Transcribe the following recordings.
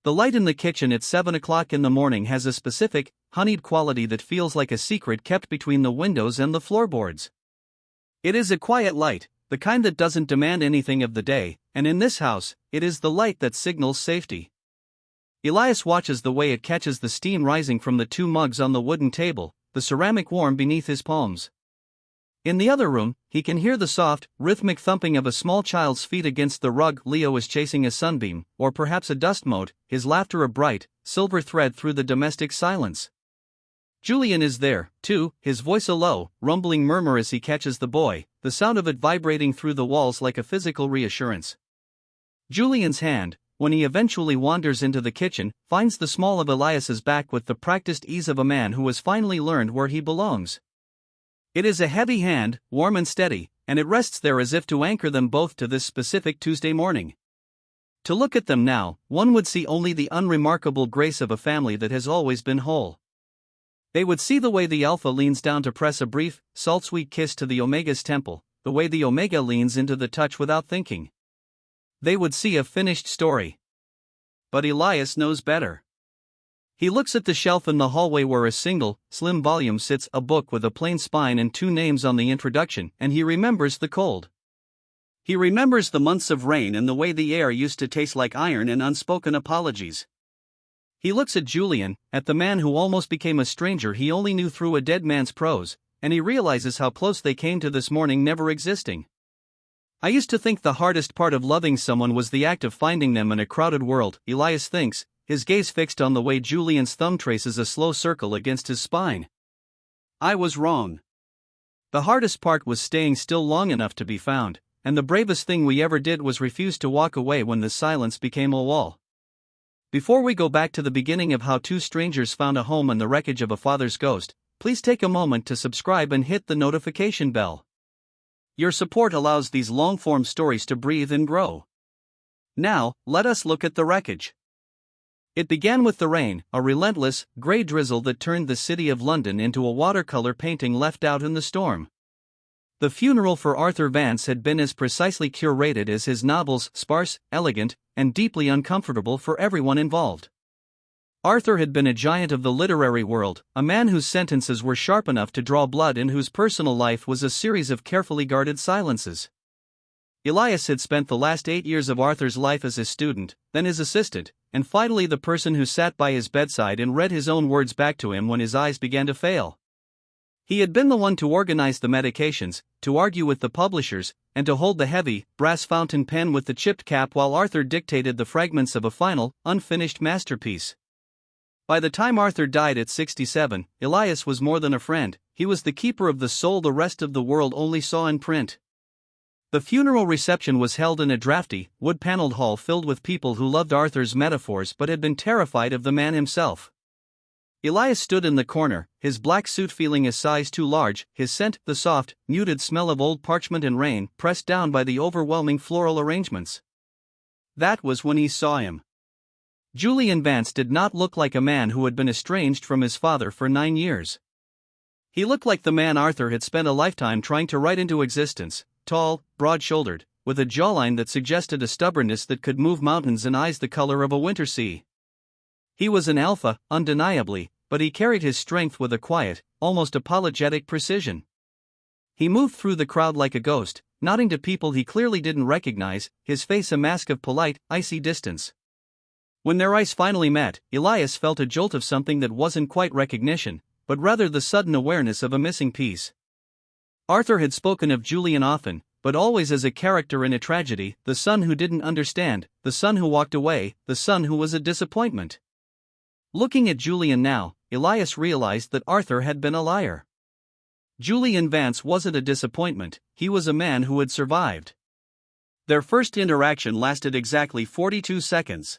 The light in the kitchen at 7 o'clock in the morning has a specific, honeyed quality that feels like a secret kept between the windows and the floorboards. It is a quiet light, the kind that doesn't demand anything of the day, and in this house, it is the light that signals safety. Elias watches the way it catches the steam rising from the 2 mugs on the wooden table, the ceramic warm beneath his palms. In the other room, he can hear the soft, rhythmic thumping of a small child's feet against the rug. Leo is chasing a sunbeam, or perhaps a dust mote, his laughter a bright, silver thread through the domestic silence. Julian is there, too, his voice a low, rumbling murmur as he catches the boy, the sound of it vibrating through the walls like a physical reassurance. Julian's hand, when he eventually wanders into the kitchen, finds the small of Elias's back with the practiced ease of a man who has finally learned where he belongs. It is a heavy hand, warm and steady, and it rests there as if to anchor them both to this specific Tuesday morning. To look at them now, one would see only the unremarkable grace of a family that has always been whole. They would see the way the Alpha leans down to press a brief, salt-sweet kiss to the Omega's temple, the way the Omega leans into the touch without thinking. They would see a finished story. But Elias knows better. He looks at the shelf in the hallway where a single, slim volume sits, a book with a plain spine and 2 names on the introduction, and he remembers the cold. He remembers the months of rain and the way the air used to taste like iron and unspoken apologies. He looks at Julian, at the man who almost became a stranger he only knew through a dead man's prose, and he realizes how close they came to this morning never existing. I used to think the hardest part of loving someone was the act of finding them in a crowded world, Elias thinks, his gaze fixed on the way Julian's thumb traces a slow circle against his spine. I was wrong. The hardest part was staying still long enough to be found, and the bravest thing we ever did was refuse to walk away when the silence became a wall. Before we go back to the beginning of how 2 strangers found a home in the wreckage of a father's ghost, please take a moment to subscribe and hit the notification bell. Your support allows these long-form stories to breathe and grow. Now, let us look at the wreckage. It began with the rain, a relentless, grey drizzle that turned the city of London into a watercolor painting left out in the storm. The funeral for Arthur Vance had been as precisely curated as his novels, sparse, elegant, and deeply uncomfortable for everyone involved. Arthur had been a giant of the literary world, a man whose sentences were sharp enough to draw blood and whose personal life was a series of carefully guarded silences. Elias had spent the last 8 years of Arthur's life as his student, then his assistant, and finally the person who sat by his bedside and read his own words back to him when his eyes began to fail. He had been the one to organize the medications, to argue with the publishers, and to hold the heavy, brass fountain pen with the chipped cap while Arthur dictated the fragments of a final, unfinished masterpiece. By the time Arthur died at 67, Elias was more than a friend, he was the keeper of the soul the rest of the world only saw in print. The funeral reception was held in a drafty, wood-paneled hall filled with people who loved Arthur's metaphors but had been terrified of the man himself. Elias stood in the corner, his black suit feeling a size too large, his scent, the soft, muted smell of old parchment and rain, pressed down by the overwhelming floral arrangements. That was when he saw him. Julian Vance did not look like a man who had been estranged from his father for 9 years. He looked like the man Arthur had spent a lifetime trying to write into existence, tall, broad-shouldered, with a jawline that suggested a stubbornness that could move mountains and eyes the color of a winter sea. He was an alpha, undeniably, but he carried his strength with a quiet, almost apologetic precision. He moved through the crowd like a ghost, nodding to people he clearly didn't recognize, his face a mask of polite, icy distance. When their eyes finally met, Elias felt a jolt of something that wasn't quite recognition, but rather the sudden awareness of a missing piece. Arthur had spoken of Julian often, but always as a character in a tragedy, the son who didn't understand, the son who walked away, the son who was a disappointment. Looking at Julian now, Elias realized that Arthur had been a liar. Julian Vance wasn't a disappointment, he was a man who had survived. Their first interaction lasted exactly 42 seconds.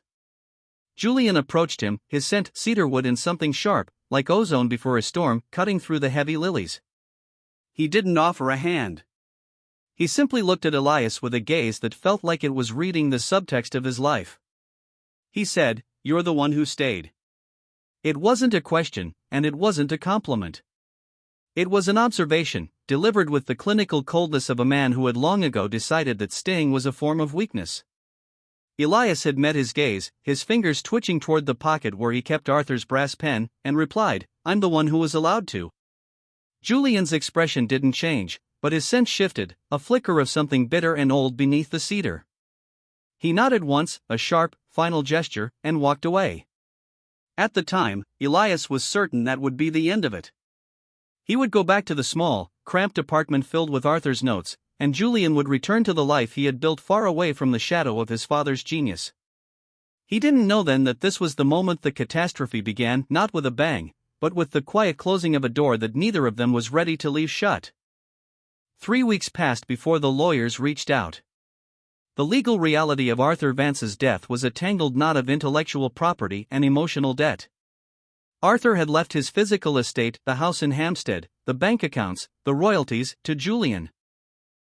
Julian approached him, his scent cedarwood and something sharp, like ozone before a storm, cutting through the heavy lilies. He didn't offer a hand. He simply looked at Elias with a gaze that felt like it was reading the subtext of his life. He said, "You're the one who stayed." It wasn't a question, and it wasn't a compliment. It was an observation, delivered with the clinical coldness of a man who had long ago decided that staying was a form of weakness. Elias had met his gaze, his fingers twitching toward the pocket where he kept Arthur's brass pen, and replied, "I'm the one who was allowed to." Julian's expression didn't change, but his sense shifted, a flicker of something bitter and old beneath the cedar. He nodded once, a sharp, final gesture, and walked away. At the time, Elias was certain that would be the end of it. He would go back to the small, cramped apartment filled with Arthur's notes, and Julian would return to the life he had built far away from the shadow of his father's genius. He didn't know then that this was the moment the catastrophe began, not with a bang, but with the quiet closing of a door that neither of them was ready to leave shut. 3 weeks passed before the lawyers reached out. The legal reality of Arthur Vance's death was a tangled knot of intellectual property and emotional debt. Arthur had left his physical estate, the house in Hampstead, the bank accounts, the royalties, to Julian.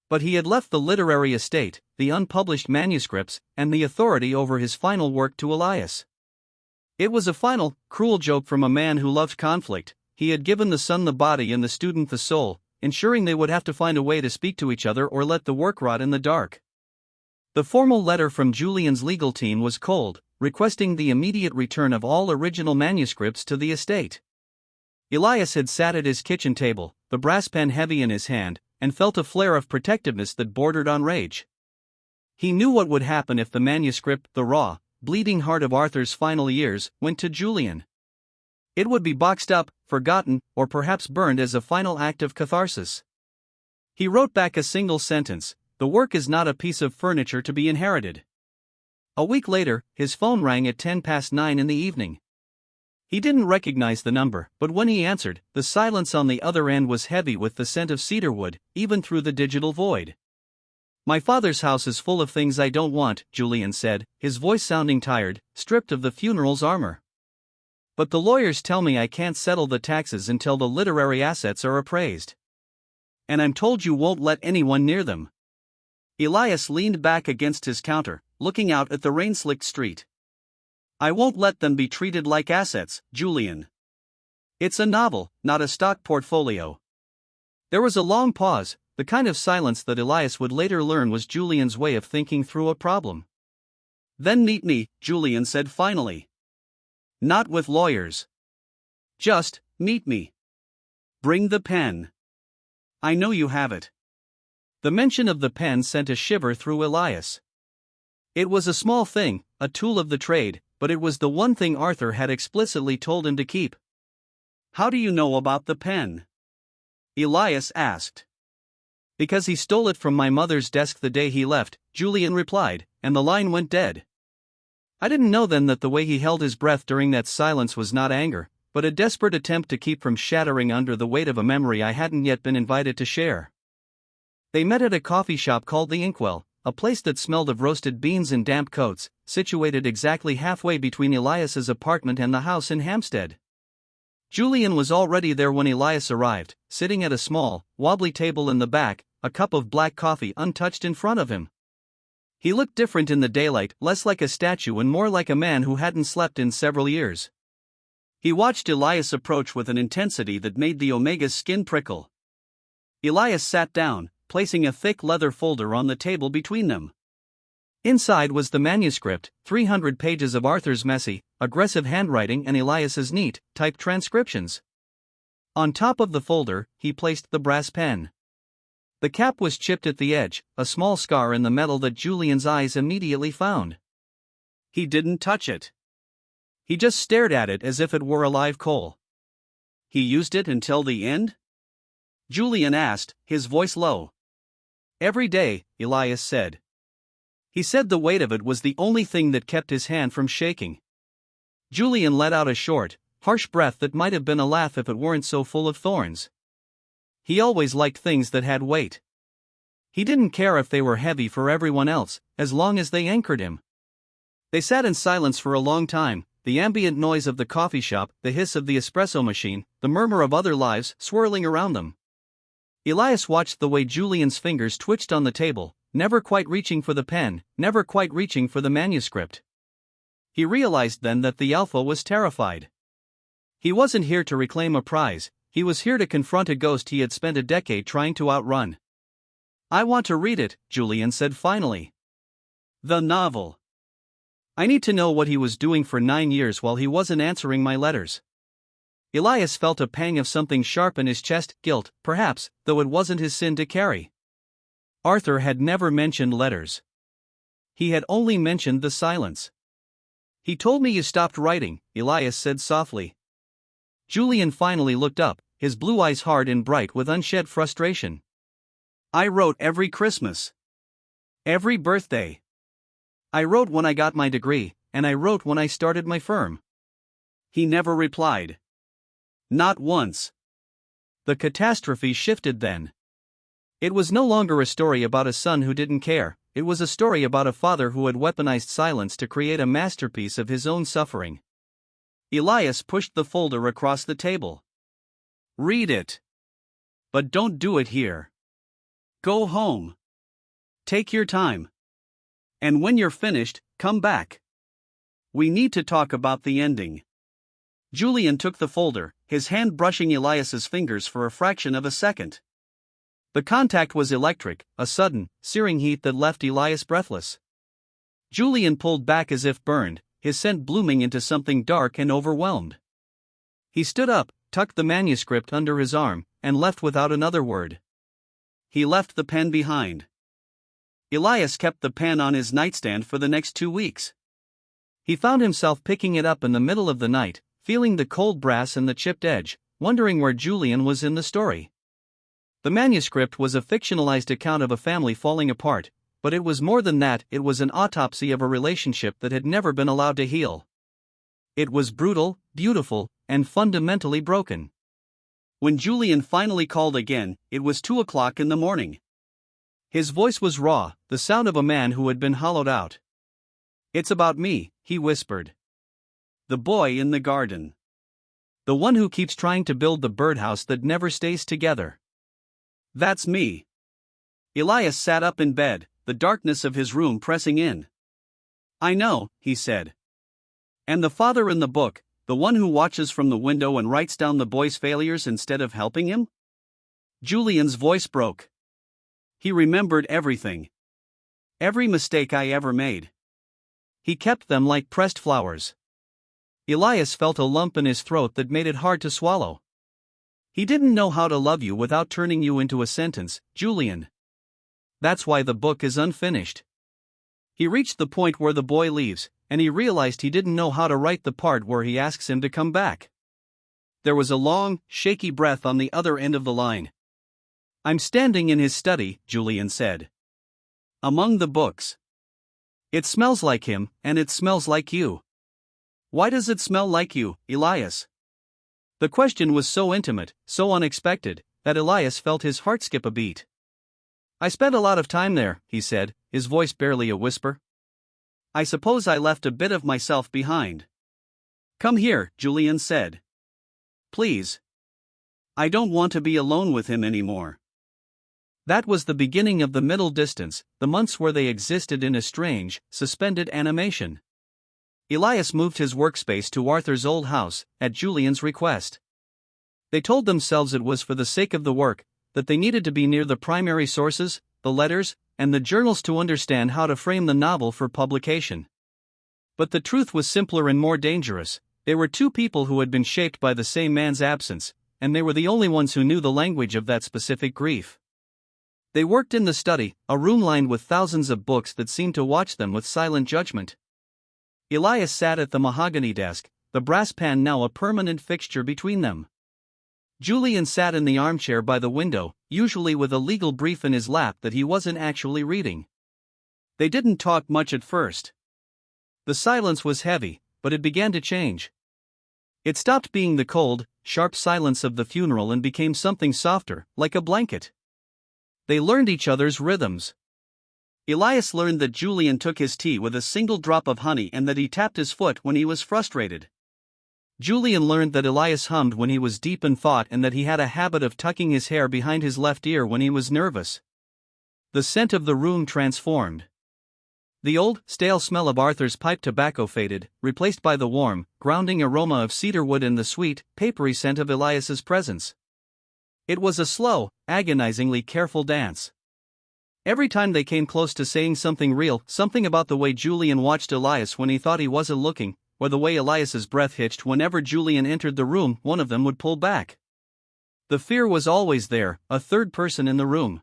But he had left the literary estate, the unpublished manuscripts, and the authority over his final work to Elias. It was a final, cruel joke from a man who loved conflict. He had given the son the body and the student the soul, ensuring they would have to find a way to speak to each other or let the work rot in the dark. The formal letter from Julian's legal team was cold, requesting the immediate return of all original manuscripts to the estate. Elias had sat at his kitchen table, the brass pen heavy in his hand, and felt a flare of protectiveness that bordered on rage. He knew what would happen if the manuscript, the raw, bleeding heart of Arthur's final years, went to Julian. It would be boxed up, forgotten, or perhaps burned as a final act of catharsis. He wrote back a single sentence: "The work is not a piece of furniture to be inherited." A week later, his phone rang at 9:10 in the evening. He didn't recognize the number, but when he answered, the silence on the other end was heavy with the scent of cedarwood, even through the digital void. "My father's house is full of things I don't want," Julian said, his voice sounding tired, stripped of the funeral's armor. "But the lawyers tell me I can't settle the taxes until the literary assets are appraised. And I'm told you won't let anyone near them." Elias leaned back against his counter, looking out at the rain-slicked street. "I won't let them be treated like assets, Julian. It's a novel, not a stock portfolio." There was a long pause, the kind of silence that Elias would later learn was Julian's way of thinking through a problem. "Then meet me," Julian said finally. "Not with lawyers. Just meet me. Bring the pen. I know you have it." The mention of the pen sent a shiver through Elias. It was a small thing, a tool of the trade, but it was the one thing Arthur had explicitly told him to keep. "How do you know about the pen?" Elias asked. "Because he stole it from my mother's desk the day he left," Julian replied, and the line went dead. I didn't know then that the way he held his breath during that silence was not anger, but a desperate attempt to keep from shattering under the weight of a memory I hadn't yet been invited to share. They met at a coffee shop called the Inkwell, a place that smelled of roasted beans and damp coats, situated exactly halfway between Elias's apartment and the house in Hampstead. Julian was already there when Elias arrived, sitting at a small, wobbly table in the back, a cup of black coffee untouched in front of him. He looked different in the daylight, less like a statue and more like a man who hadn't slept in several years. He watched Elias approach with an intensity that made the Omega's skin prickle. Elias sat down, placing a thick leather folder on the table between them. Inside was the manuscript, 300 pages of Arthur's messy, aggressive handwriting and Elias's neat, typed transcriptions. On top of the folder, he placed the brass pen. The cap was chipped at the edge, a small scar in the metal that Julian's eyes immediately found. He didn't touch it. He just stared at it as if it were a live coal. "He used it until the end?" Julian asked, his voice low. "Every day," Elias said. He said the weight of it was the only thing that kept his hand from shaking. Julian let out a short, harsh breath that might have been a laugh if it weren't so full of thorns. He always liked things that had weight. He didn't care if they were heavy for everyone else, as long as they anchored him. They sat in silence for a long time, the ambient noise of the coffee shop, the hiss of the espresso machine, the murmur of other lives swirling around them. Elias watched the way Julian's fingers twitched on the table, never quite reaching for the pen, never quite reaching for the manuscript. He realized then that the Alpha was terrified. He wasn't here to reclaim a prize, he was here to confront a ghost he had spent a decade trying to outrun. "I want to read it," Julian said finally. "The novel. I need to know what he was doing for 9 years while he wasn't answering my letters. Elias felt a pang of something sharp in his chest, guilt, perhaps, though it wasn't his sin to carry. Arthur had never mentioned letters. He had only mentioned the silence. He told me you stopped writing, Elias said softly. Julian finally looked up, his blue eyes hard and bright with unshed frustration. I wrote every Christmas. Every birthday. I wrote when I got my degree, and I wrote when I started my firm. He never replied. Not once. The catastrophe shifted then. It was no longer a story about a son who didn't care, it was a story about a father who had weaponized silence to create a masterpiece of his own suffering. Elias pushed the folder across the table. Read it. But don't do it here. Go home. Take your time. And when you're finished, come back. We need to talk about the ending. Julian took the folder, his hand brushing Elias's fingers for a fraction of a second. The contact was electric, a sudden, searing heat that left Elias breathless. Julian pulled back as if burned, his scent blooming into something dark and overwhelmed. He stood up, tucked the manuscript under his arm, and left without another word. He left the pen behind. Elias kept the pen on his nightstand for the next 2 weeks. He found himself picking it up in the middle of the night, feeling the cold brass and the chipped edge, wondering where Julian was in the story. The manuscript was a fictionalized account of a family falling apart, but it was more than that, it was an autopsy of a relationship that had never been allowed to heal. It was brutal, beautiful, and fundamentally broken. When Julian finally called again, it was 2 o'clock in the morning. His voice was raw, the sound of a man who had been hollowed out. It's about me, he whispered. The boy in the garden. The one who keeps trying to build the birdhouse that never stays together. That's me. Elias sat up in bed, the darkness of his room pressing in. I know, he said. And the father in the book, the one who watches from the window and writes down the boy's failures instead of helping him? Julian's voice broke. He remembered everything. Every mistake I ever made. He kept them like pressed flowers. Elias felt a lump in his throat that made it hard to swallow. He didn't know how to love you without turning you into a sentence, Julian. That's why the book is unfinished. He reached the point where the boy leaves, and he realized he didn't know how to write the part where he asks him to come back. There was a long, shaky breath on the other end of the line. I'm standing in his study, Julian said. Among the books. It smells like him, and it smells like you. Why does it smell like you, Elias? The question was so intimate, so unexpected, that Elias felt his heart skip a beat. I spent a lot of time there, he said, his voice barely a whisper. I suppose I left a bit of myself behind. Come here, Julian said. Please. I don't want to be alone with him anymore. That was the beginning of the middle distance, the months where they existed in a strange, suspended animation. Elias moved his workspace to Arthur's old house, at Julian's request. They told themselves it was for the sake of the work, that they needed to be near the primary sources, the letters, and the journals to understand how to frame the novel for publication. But the truth was simpler and more dangerous. They were two people who had been shaped by the same man's absence, and they were the only ones who knew the language of that specific grief. They worked in the study, a room lined with thousands of books that seemed to watch them with silent judgment. Elias sat at the mahogany desk, the brass pan now a permanent fixture between them. Julian sat in the armchair by the window, usually with a legal brief in his lap that he wasn't actually reading. They didn't talk much at first. The silence was heavy, but it began to change. It stopped being the cold, sharp silence of the funeral and became something softer, like a blanket. They learned each other's rhythms. Elias learned that Julian took his tea with a single drop of honey and that he tapped his foot when he was frustrated. Julian learned that Elias hummed when he was deep in thought and that he had a habit of tucking his hair behind his left ear when he was nervous. The scent of the room transformed. The old, stale smell of Arthur's pipe tobacco faded, replaced by the warm, grounding aroma of cedarwood and the sweet, papery scent of Elias's presence. It was a slow, agonizingly careful dance. Every time they came close to saying something real, something about the way Julian watched Elias when he thought he wasn't looking, or the way Elias's breath hitched whenever Julian entered the room, one of them would pull back. The fear was always there, a third person in the room.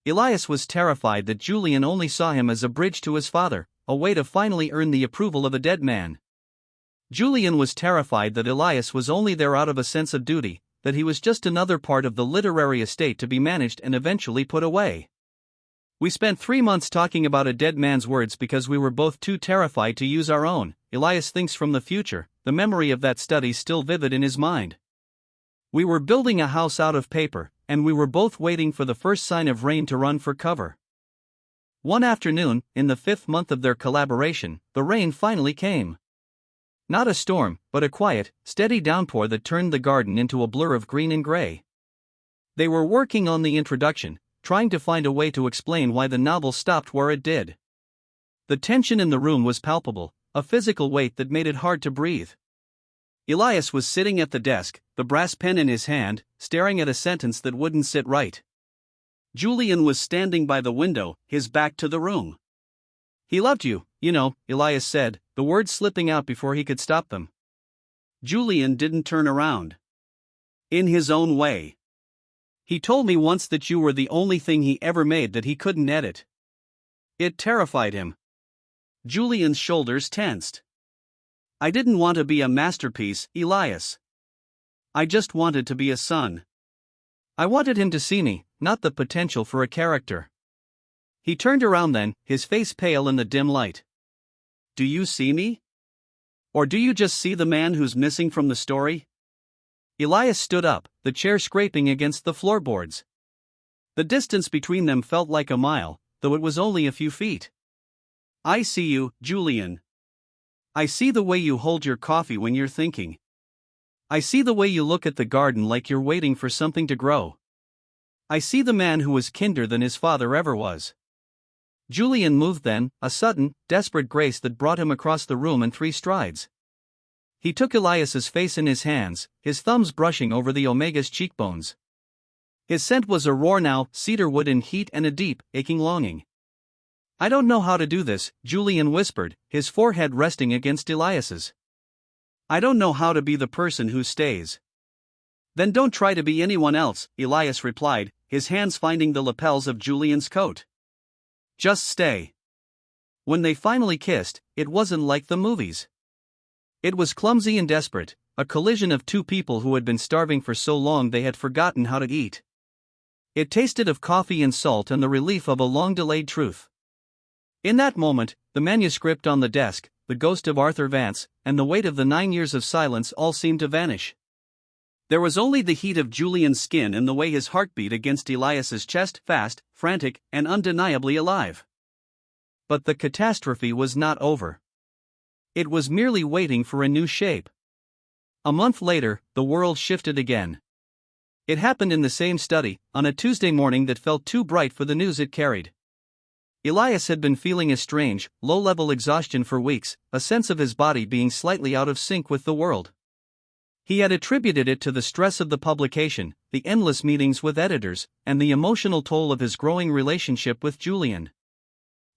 Elias was terrified that Julian only saw him as a bridge to his father, a way to finally earn the approval of a dead man. Julian was terrified that Elias was only there out of a sense of duty, that he was just another part of the literary estate to be managed and eventually put away. We spent 3 months talking about a dead man's words because we were both too terrified to use our own. Elias thinks from the future, the memory of that study still vivid in his mind. We were building a house out of paper, and we were both waiting for the first sign of rain to run for cover. One afternoon, in the 5th month of their collaboration, the rain finally came. Not a storm, but a quiet, steady downpour that turned the garden into a blur of green and gray. They were working on the introduction, trying to find a way to explain why the novel stopped where it did. The tension in the room was palpable, a physical weight that made it hard to breathe. Elias was sitting at the desk, the brass pen in his hand, staring at a sentence that wouldn't sit right. Julian was standing by the window, his back to the room. "He loved you, you know," Elias said, the words slipping out before he could stop them. Julian didn't turn around. "In his own way. He told me once that you were the only thing he ever made that he couldn't edit." It terrified him. Julian's shoulders tensed. "I didn't want to be a masterpiece, Elias. I just wanted to be a son. I wanted him to see me, not the potential for a character." He turned around then, his face pale in the dim light. "Do you see me? Or do you just see the man who's missing from the story?" Elias stood up, the chair scraping against the floorboards. The distance between them felt like a mile, though it was only a few feet. "I see you, Julian. I see the way you hold your coffee when you're thinking. I see the way you look at the garden like you're waiting for something to grow. I see the man who was kinder than his father ever was." Julian moved then, a sudden, desperate grace that brought him across the room in 3 strides. He took Elias's face in his hands, his thumbs brushing over the Omega's cheekbones. His scent was a roar now, cedar wood in heat and a deep, aching longing. "I don't know how to do this," Julian whispered, his forehead resting against Elias's. "I don't know how to be the person who stays." "Then don't try to be anyone else," Elias replied, his hands finding the lapels of Julian's coat. "Just stay." When they finally kissed, it wasn't like the movies. It was clumsy and desperate, a collision of 2 people who had been starving for so long they had forgotten how to eat. It tasted of coffee and salt and the relief of a long-delayed truth. In that moment, the manuscript on the desk, the ghost of Arthur Vance, and the weight of the 9 years of silence all seemed to vanish. There was only the heat of Julian's skin and the way his heart beat against Elias's chest, fast, frantic, and undeniably alive. But the catastrophe was not over. It was merely waiting for a new shape. A month later, the world shifted again. It happened in the same study, on a Tuesday morning that felt too bright for the news it carried. Elias had been feeling a strange, low-level exhaustion for weeks, a sense of his body being slightly out of sync with the world. He had attributed it to the stress of the publication, the endless meetings with editors, and the emotional toll of his growing relationship with Julian.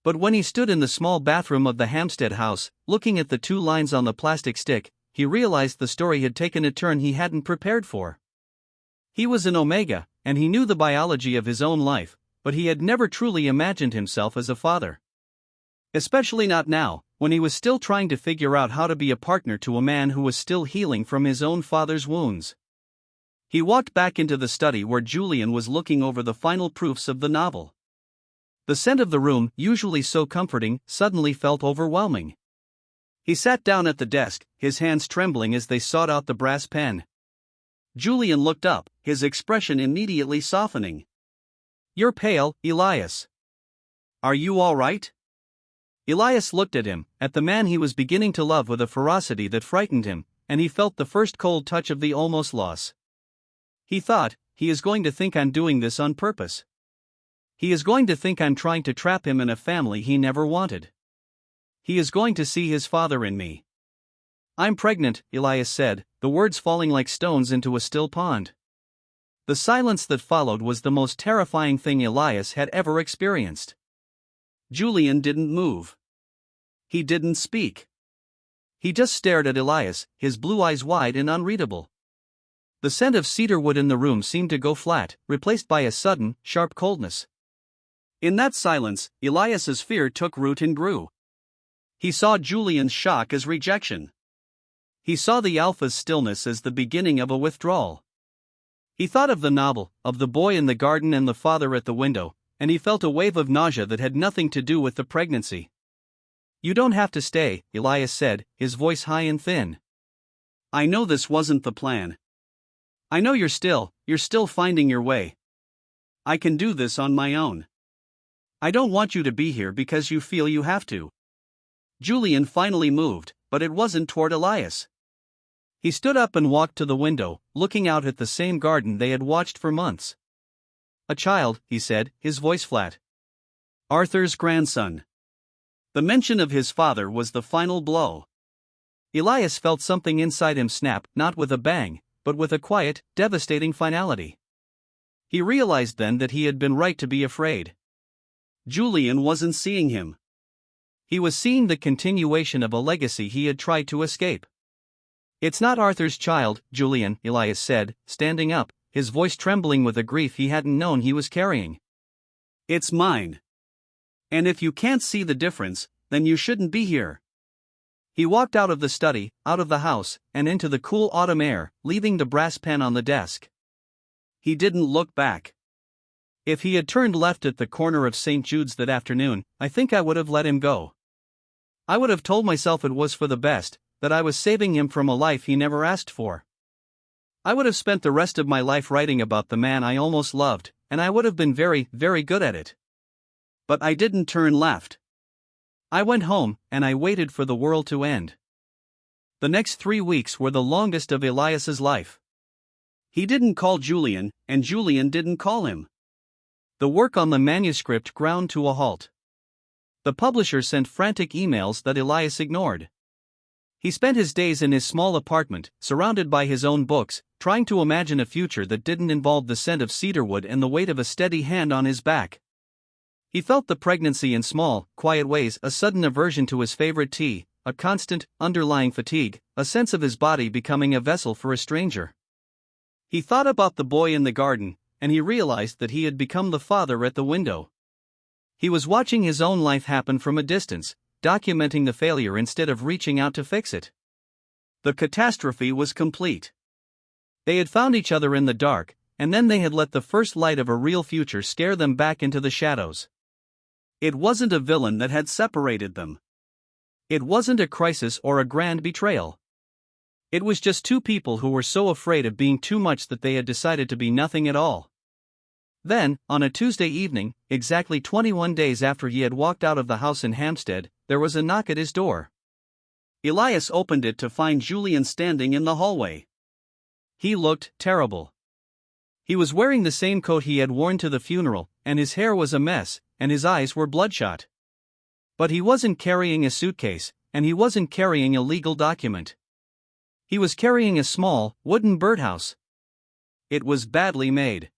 But when he stood in the small bathroom of the Hampstead house, looking at the 2 lines on the plastic stick, he realized the story had taken a turn he hadn't prepared for. He was an Omega, and he knew the biology of his own life, but he had never truly imagined himself as a father. Especially not now, when he was still trying to figure out how to be a partner to a man who was still healing from his own father's wounds. He walked back into the study where Julian was looking over the final proofs of the novel. The scent of the room, usually so comforting, suddenly felt overwhelming. He sat down at the desk, his hands trembling as they sought out the brass pen. Julian looked up, his expression immediately softening. "You're pale, Elias. Are you all right?" Elias looked at him, at the man he was beginning to love with a ferocity that frightened him, and he felt the first cold touch of the almost loss. He thought, he is going to think I'm doing this on purpose. He is going to think I'm trying to trap him in a family he never wanted. He is going to see his father in me. "I'm pregnant," Elias said, the words falling like stones into a still pond. The silence that followed was the most terrifying thing Elias had ever experienced. Julian didn't move. He didn't speak. He just stared at Elias, his blue eyes wide and unreadable. The scent of cedarwood in the room seemed to go flat, replaced by a sudden, sharp coldness. In that silence, Elias's fear took root and grew. He saw Julian's shock as rejection. He saw the alpha's stillness as the beginning of a withdrawal. He thought of the novel, of the boy in the garden and the father at the window, and he felt a wave of nausea that had nothing to do with the pregnancy. "You don't have to stay," Elias said, his voice high and thin. "I know this wasn't the plan. I know you're still finding your way. I can do this on my own. I don't want you to be here because you feel you have to." Julian finally moved, but it wasn't toward Elias. He stood up and walked to the window, looking out at the same garden they had watched for months. "A child," he said, his voice flat. "Arthur's grandson." The mention of his father was the final blow. Elias felt something inside him snap, not with a bang, but with a quiet, devastating finality. He realized then that he had been right to be afraid. Julian wasn't seeing him. He was seeing the continuation of a legacy he had tried to escape. "It's not Arthur's child, Julian," Elias said, standing up, his voice trembling with a grief he hadn't known he was carrying. "It's mine. And if you can't see the difference, then you shouldn't be here." He walked out of the study, out of the house, and into the cool autumn air, leaving the brass pen on the desk. He didn't look back. If he had turned left at the corner of St. Jude's that afternoon, I think I would have let him go. I would have told myself it was for the best, that I was saving him from a life he never asked for. I would have spent the rest of my life writing about the man I almost loved, and I would have been very, very good at it. But I didn't turn left. I went home, and I waited for the world to end. The next 3 weeks were the longest of Elias's life. He didn't call Julian, and Julian didn't call him. The work on the manuscript ground to a halt. The publisher sent frantic emails that Elias ignored. He spent his days in his small apartment, surrounded by his own books, trying to imagine a future that didn't involve the scent of cedarwood and the weight of a steady hand on his back. He felt the pregnancy in small, quiet ways, a sudden aversion to his favorite tea, a constant, underlying fatigue, a sense of his body becoming a vessel for a stranger. He thought about the boy in the garden, and he realized that he had become the father at the window. He was watching his own life happen from a distance, documenting the failure instead of reaching out to fix it. The catastrophe was complete. They had found each other in the dark, and then they had let the first light of a real future scare them back into the shadows. It wasn't a villain that had separated them. It wasn't a crisis or a grand betrayal. It was just two people who were so afraid of being too much that they had decided to be nothing at all. Then, on a Tuesday evening, exactly 21 days after he had walked out of the house in Hampstead, there was a knock at his door. Elias opened it to find Julian standing in the hallway. He looked terrible. He was wearing the same coat he had worn to the funeral, and his hair was a mess, and his eyes were bloodshot. But he wasn't carrying a suitcase, and he wasn't carrying a legal document. He was carrying a small, wooden birdhouse. It was badly made.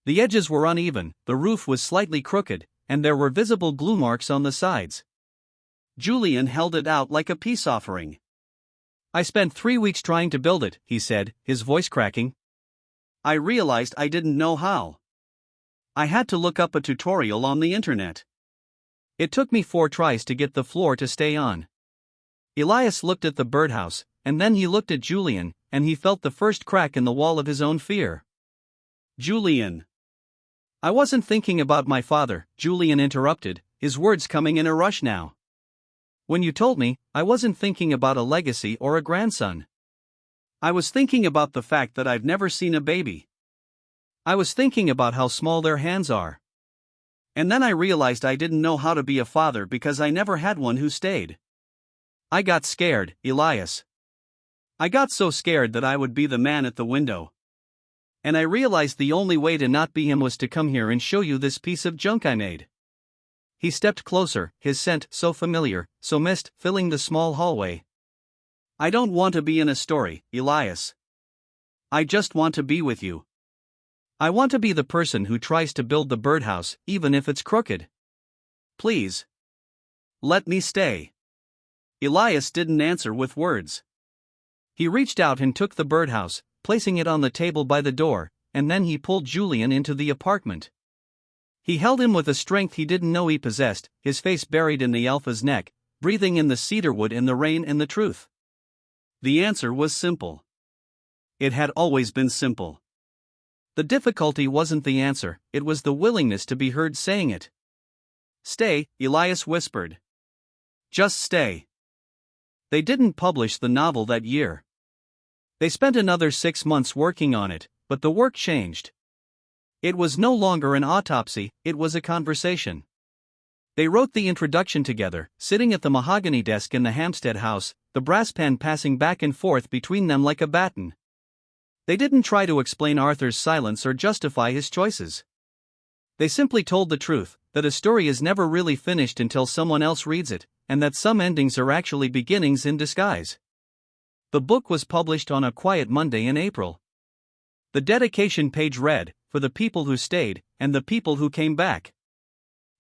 The edges were uneven, the roof was slightly crooked, and there were visible glue marks on the sides. Julian held it out like a peace offering. "I spent 3 weeks trying to build it," he said, his voice cracking. "I realized I didn't know how. I had to look up a tutorial on the internet. It took me 4 tries to get the floor to stay on." Elias looked at the birdhouse, and then he looked at Julian, and he felt the first crack in the wall of his own fear. "Julian." "I wasn't thinking about my father," Julian interrupted, his words coming in a rush now. "When you told me, I wasn't thinking about a legacy or a grandson. I was thinking about the fact that I've never seen a baby. I was thinking about how small their hands are. And then I realized I didn't know how to be a father because I never had one who stayed. I got scared, Elias. I got so scared that I would be the man at the window. And I realized the only way to not be him was to come here and show you this piece of junk I made." He stepped closer, his scent so familiar, so mist, filling the small hallway. "I don't want to be in a story, Elias. I just want to be with you. I want to be the person who tries to build the birdhouse, even if it's crooked. Please. Let me stay. Elias didn't answer with words. He reached out and took the birdhouse, placing it on the table by the door, and then he pulled Julian into the apartment. He held him with a strength he didn't know he possessed, his face buried in the alpha's neck, breathing in the cedarwood and the rain and the truth. The answer was simple. It had always been simple. The difficulty wasn't the answer, it was the willingness to be heard saying it. Stay, Elias whispered. Just stay. They didn't publish the novel that year. They spent another 6 months working on it, but the work changed. It was no longer an autopsy, it was a conversation. They wrote the introduction together, sitting at the mahogany desk in the Hampstead house, the brass pen passing back and forth between them like a baton. They didn't try to explain Arthur's silence or justify his choices. They simply told the truth, that a story is never really finished until someone else reads it, and that some endings are actually beginnings in disguise. The book was published on a quiet Monday in April. The dedication page read, "For the people who stayed, and the people who came back."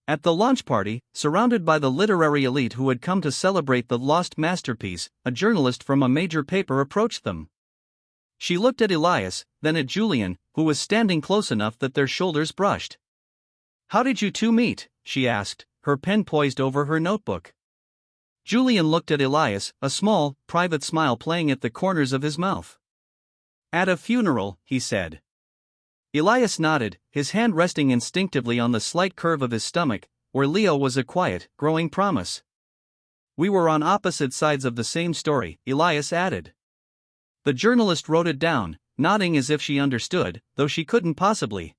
At the launch party, surrounded by the literary elite who had come to celebrate the lost masterpiece, a journalist from a major paper approached them. She looked at Elias, then at Julian, who was standing close enough that their shoulders brushed. "How did you two meet?" she asked, her pen poised over her notebook. Julian looked at Elias, a small, private smile playing at the corners of his mouth. "At a funeral," he said. Elias nodded, his hand resting instinctively on the slight curve of his stomach, where Leo was a quiet, growing promise. "We were on opposite sides of the same story," Elias added. The journalist wrote it down, nodding as if she understood, though she couldn't possibly.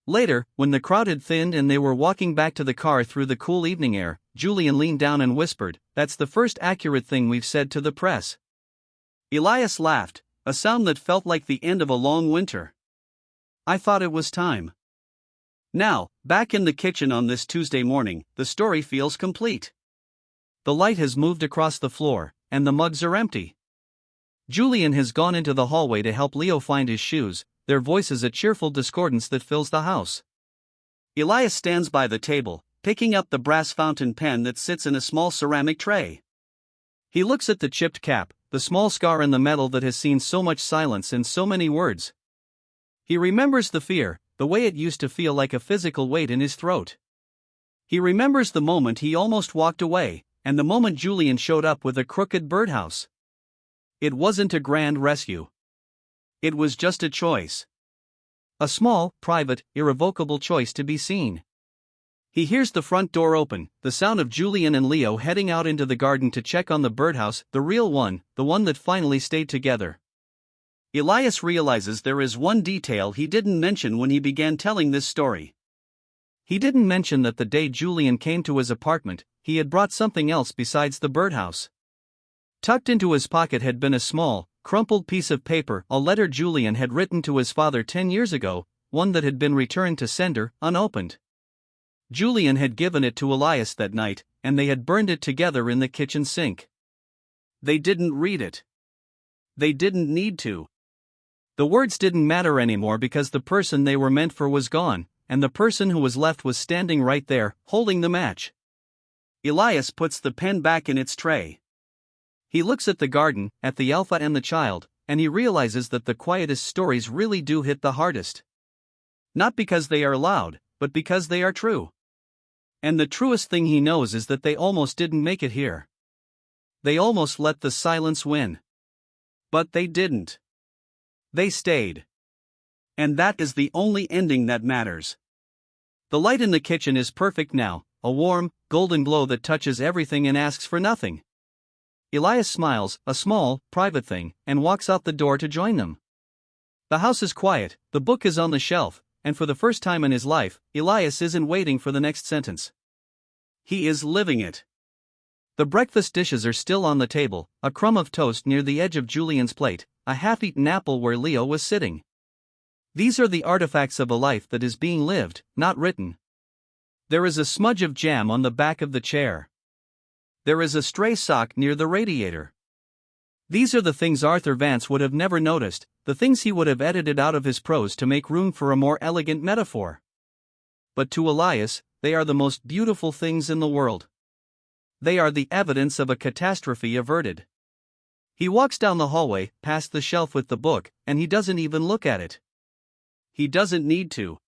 Later, when the crowd had thinned and they were walking back to the car through the cool evening air, Julian leaned down and whispered, "That's the first accurate thing we've said to the press." Elias laughed, a sound that felt like the end of a long winter. "I thought it was time." Now, back in the kitchen on this Tuesday morning, the story feels complete. The light has moved across the floor, and the mugs are empty. Julian has gone into the hallway to help Leo find his shoes, their voices a cheerful discordance that fills the house. Elias stands by the table, picking up the brass fountain pen that sits in a small ceramic tray. He looks at the chipped cap, the small scar in the metal that has seen so much silence and so many words. He remembers the fear, the way it used to feel like a physical weight in his throat. He remembers the moment he almost walked away, and the moment Julian showed up with a crooked birdhouse. It wasn't a grand rescue. It was just a choice. A small, private, irrevocable choice to be seen. He hears the front door open, the sound of Julian and Leo heading out into the garden to check on the birdhouse, the real one, the one that finally stayed together. Elias realizes there is one detail he didn't mention when he began telling this story. He didn't mention that the day Julian came to his apartment, he had brought something else besides the birdhouse. Tucked into his pocket had been a small, crumpled piece of paper, a letter Julian had written to his father 10 years ago, one that had been returned to sender, unopened. Julian had given it to Elias that night, and they had burned it together in the kitchen sink. They didn't read it. They didn't need to. The words didn't matter anymore because the person they were meant for was gone, and the person who was left was standing right there, holding the match. Elias puts the pen back in its tray. He looks at the garden, at the alpha and the child, and he realizes that the quietest stories really do hit the hardest. Not because they are loud, but because they are true. And the truest thing he knows is that they almost didn't make it here. They almost let the silence win. But they didn't. They stayed. And that is the only ending that matters. The light in the kitchen is perfect now, a warm, golden glow that touches everything and asks for nothing. Elias smiles, a small, private thing, and walks out the door to join them. The house is quiet, the book is on the shelf, and for the first time in his life, Elias isn't waiting for the next sentence. He is living it. The breakfast dishes are still on the table, a crumb of toast near the edge of Julian's plate, a half-eaten apple where Leo was sitting. These are the artifacts of a life that is being lived, not written. There is a smudge of jam on the back of the chair. There is a stray sock near the radiator. These are the things Arthur Vance would have never noticed, the things he would have edited out of his prose to make room for a more elegant metaphor. But to Elias, they are the most beautiful things in the world. They are the evidence of a catastrophe averted. He walks down the hallway, past the shelf with the book, and he doesn't even look at it. He doesn't need to.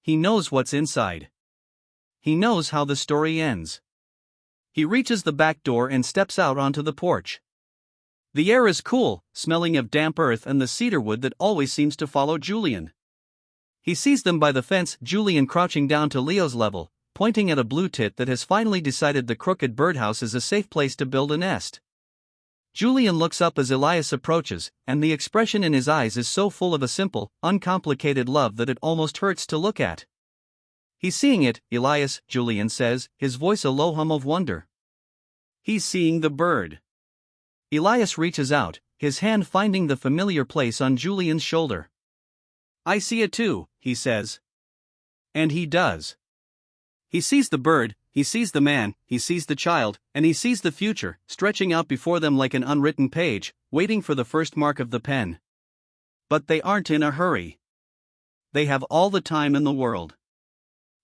He knows what's inside. He knows how the story ends. He reaches the back door and steps out onto the porch. The air is cool, smelling of damp earth and the cedar wood that always seems to follow Julian. He sees them by the fence, Julian crouching down to Leo's level, pointing at a blue tit that has finally decided the crooked birdhouse is a safe place to build a nest. Julian looks up as Elias approaches, and the expression in his eyes is so full of a simple, uncomplicated love that it almost hurts to look at. He's seeing it, Elias, Julian says, his voice a low hum of wonder. He's seeing the bird. Elias reaches out, his hand finding the familiar place on Julian's shoulder. I see it too, he says. And he does. He sees the bird, he sees the man, he sees the child, and he sees the future, stretching out before them like an unwritten page, waiting for the first mark of the pen. But they aren't in a hurry. They have all the time in the world.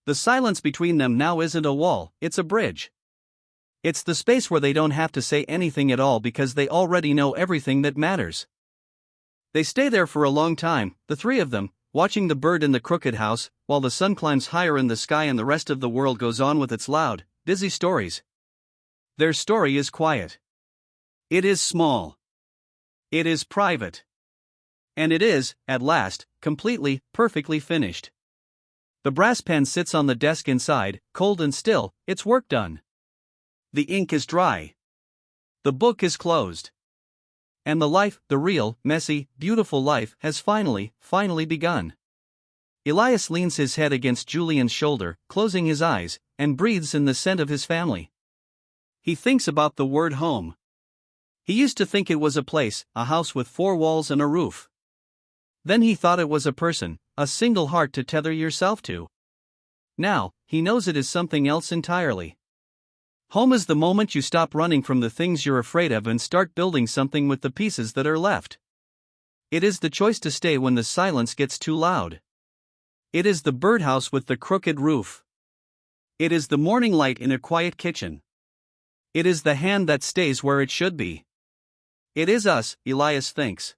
The silence between them now isn't a wall, it's a bridge. It's the space where they don't have to say anything at all because they already know everything that matters. They stay there for a long time, the three of them, watching the bird in the crooked house, while the sun climbs higher in the sky and the rest of the world goes on with its loud, busy stories. Their story is quiet. It is small. It is private. And it is, at last, completely, perfectly finished. The brass pen sits on the desk inside, cold and still, its work done. The ink is dry. The book is closed. And the life, the real, messy, beautiful life, has finally begun. Elias leans his head against Julian's shoulder, closing his eyes, and breathes in the scent of his family. He thinks about the word home. He used to think it was a place, a house with 4 walls and a roof. Then he thought it was a person, a single heart to tether yourself to. Now, he knows it is something else entirely. Home is the moment you stop running from the things you're afraid of and start building something with the pieces that are left. It is the choice to stay when the silence gets too loud. It is the birdhouse with the crooked roof. It is the morning light in a quiet kitchen. It is the hand that stays where it should be. It is us, Elias thinks.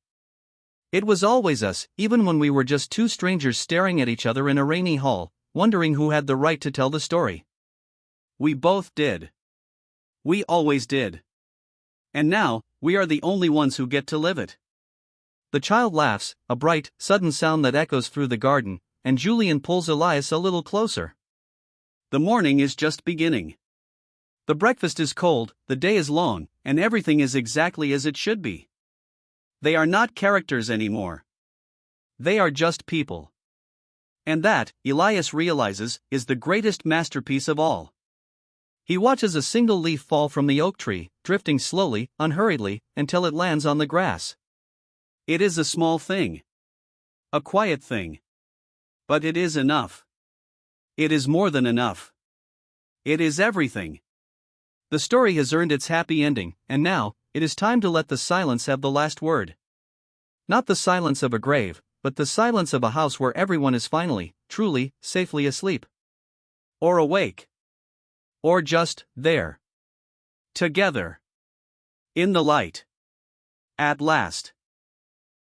It was always us, even when we were just 2 strangers staring at each other in a rainy hall, wondering who had the right to tell the story. We both did. We always did. And now, we are the only ones who get to live it. The child laughs, a bright, sudden sound that echoes through the garden, and Julian pulls Elias a little closer. The morning is just beginning. The breakfast is cold, the day is long, and everything is exactly as it should be. They are not characters anymore. They are just people. And that, Elias realizes, is the greatest masterpiece of all. He watches a single leaf fall from the oak tree, drifting slowly, unhurriedly, until it lands on the grass. It is a small thing. A quiet thing. But it is enough. It is more than enough. It is everything. The story has earned its happy ending, and now, it is time to let the silence have the last word. Not the silence of a grave, but the silence of a house where everyone is finally, truly, safely asleep. Or awake. Or just there. Together. In the light. At last.